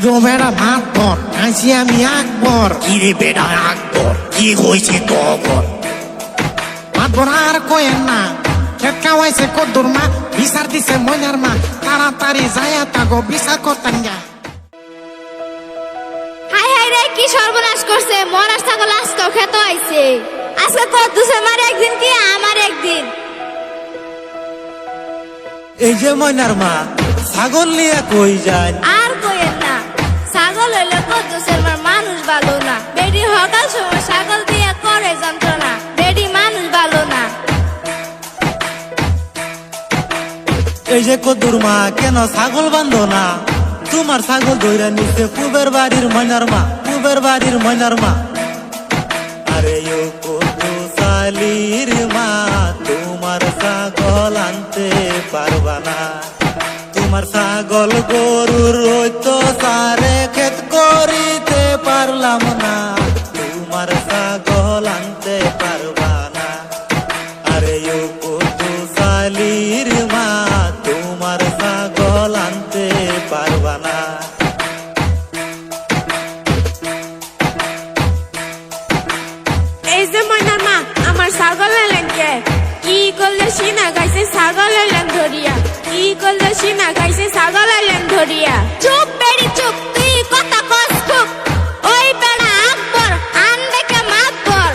গো বেড়া ভাত পর আইসি আমি আকবর। কি রে বেটা আকবর, কি হয়েছে তখন? ভাত পর আর কয়েন না, খেত খাওয়াইছে কদ্দুর মা, বিচার দিছে ময়নার মা, তাড়াতাড়ি যায়া তাগো বিচার করতেন গা। হাই হাই রে, কি সর্বনাশ করছে! মরার ছাগল আজকেও খেত আইছে। আজকে কদ্দুসে মার একদিন কি আমার একদিন। এই যে ময়নার মা, ছাগল নিয়ে কই যায়? আর কইেন না, ছাগল হইলে কদ্দুসের মার মানুষ ভালো না। বেডি হকাল সময় ছাগল দিয়ে করে যন্ত্রণা, বেডি মানুষ ভালো না। এই যে কদ্দুর মা, কেন ছাগল বান্ধো না? তোমার ছাগল ধইরা নিচ্ছে পুবের বাড়ির ময়নার মা, পুবের বাড়ির ময়নার মা। আরে ও কদ্দুস আলীর মা, তোমার ছাগল আনতে পারবা না। তোমার ছাগল গরুর হইতো সারে ক্ষেত করিতে পারলাম না। তোমার ছাগল আনতে পারবা না। আরে ও কদ্দুস আলীর মা, তোমার ছাগল আনতে পারবা না। এই যে ময়নার মা, আমার ছাগল এলেন কে? কি করলে সিনা গাইছে ছাগল এলেন ধরিয়া? কি করলে সিনা গাইছে ছাগল এলেন ধরিয়া? চুপ বেডি চুপ, তুই কথা কস খুব। ওই বেড়া আকবর আন দেখে মাতবর,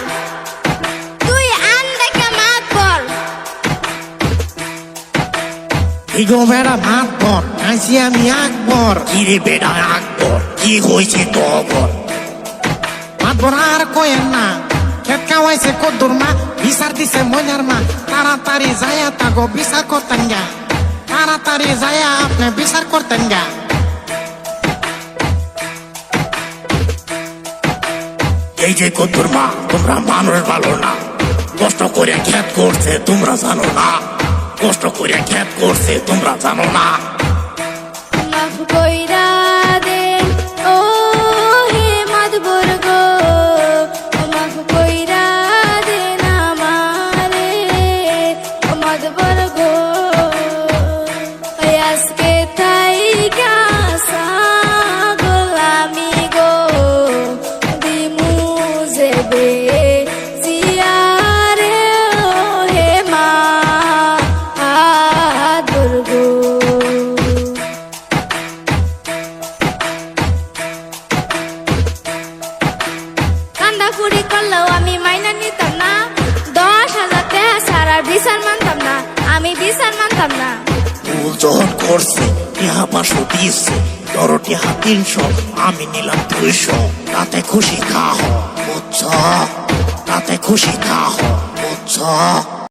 তুই আন দেখে মাতবর। গো বেড়া ভাত পর আইসি আমি আকবর। কি রে বেটা আকবর, কি হয়েছে তখন? ভাত পর আর কয়েন না, খেত খাওয়াইছে কদ্দুর মা, বিচার দিছে ময়নার মা, তাড়াতাড়ি যায়া তাগো বিচার করতেন গা। তাড়াতাড়ি যায়া আপনি বিচার করতেন গা। এই যে কদ্দুর মা, তোমরা মানুষ ভালো না। কষ্ট করে ক্ষেত করছে তোমরা জানো না, কষ্ট করে ক্ষেত করছে তোমরা জানো না। মাফ কইরা দেন ও হে মাতবর গো, মাফ কইরা দেন আমারে মাতবর গো। আজকে থাইকা ছাগল আমি গো দিমু যেবে জিয়ারে ও হে মা দুর্গো। কান্দা কুড়ি করলেও আমি মাইনা নিতাম না, 10,000 টাকা সারা বিচার মানতাম না, আমি বিচার মানতাম না। ভুল যখন করছে টিহা 500 দিচ্ছে, ধরো টিহা 300, আমি নিলাম 200। তাতে খুশি খা হ, বুঝছ? তাতে খুশি খা হ, বুঝছ?